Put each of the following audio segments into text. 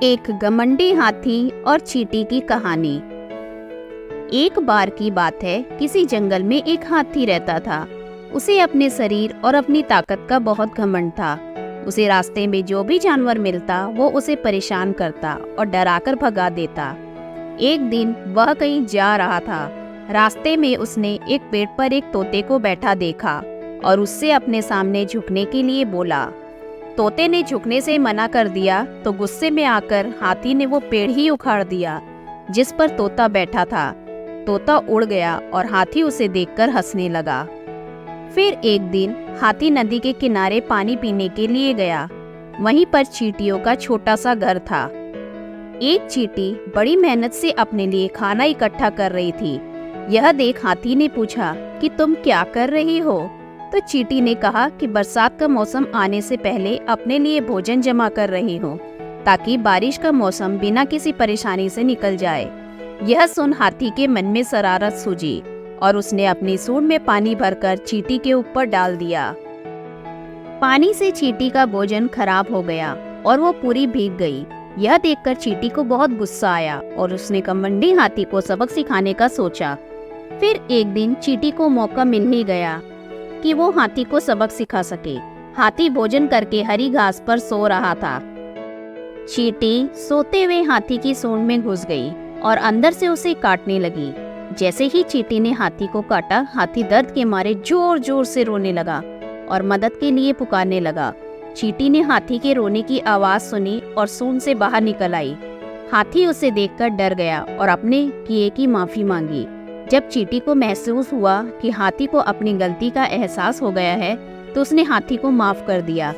एक घमंडी हाथी और चींटी की कहानी। एक बार की बात है, किसी जंगल में एक हाथी रहता था। उसे अपने शरीर और अपनी ताकत का बहुत घमंड था। उसे रास्ते में जो भी जानवर मिलता वो उसे परेशान करता और डराकर भगा देता। एक दिन वह कहीं जा रहा था। रास्ते में उसने एक पेड़ पर एक तोते को बैठा देखा और उससे अपने सामने झुकने के लिए बोला। तोते ने झुकने से मना कर दिया तो गुस्से में आकर हाथी ने वो पेड़ ही उखाड़ दिया जिस पर तोता बैठा था। तोता उड़ गया और हाथी उसे देखकर हंसने लगा। फिर एक दिन हाथी नदी के किनारे पानी पीने के लिए गया। वहीं पर चींटियों का छोटा सा घर था। एक चींटी बड़ी मेहनत से अपने लिए खाना इकट्ठा कर रही थी। यह देख हाथी ने पूछा कि तुम क्या कर रही हो? तो चींटी ने कहा कि बरसात का मौसम आने से पहले अपने लिए भोजन जमा कर रही हूँ ताकि बारिश का मौसम बिना किसी परेशानी से निकल जाए। यह सुन हाथी के मन में शरारत सूझी और उसने अपनी सूंड में पानी भरकर चींटी के ऊपर डाल दिया। पानी से चींटी का भोजन खराब हो गया और वो पूरी भीग गई। यह देखकर चींटी को बहुत गुस्सा आया और उसने घमंडी हाथी को सबक सिखाने का सोचा। फिर एक दिन चींटी को मौका मिल ही गया कि वो हाथी को सबक सिखा सके। हाथी भोजन करके हरी घास पर सो रहा था। चींटी सोते हुए हाथी की सूंड में घुस गई और अंदर से उसे काटने लगी। जैसे ही चींटी ने हाथी को काटा, हाथी दर्द के मारे जोर जोर से रोने लगा और मदद के लिए पुकारने लगा। चींटी ने हाथी के रोने की आवाज सुनी और सूंड से बाहर निकल आई। हाथी उसे देखकर डर गया और अपने किए की माफी मांगी। जब चींटी को महसूस हुआ कि हाथी को अपनी गलती का एहसास हो गया है तो उसने हाथी को माफ कर दिया।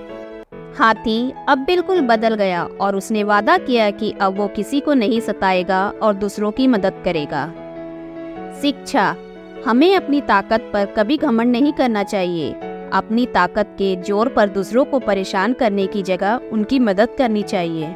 हाथी अब बिल्कुल बदल गया और उसने वादा किया कि अब वो किसी को नहीं सताएगा और दूसरों की मदद करेगा। शिक्षा: हमें अपनी ताकत पर कभी घमंड नहीं करना चाहिए। अपनी ताकत के जोर पर दूसरों को परेशान करने की जगह उनकी मदद करनी चाहिए।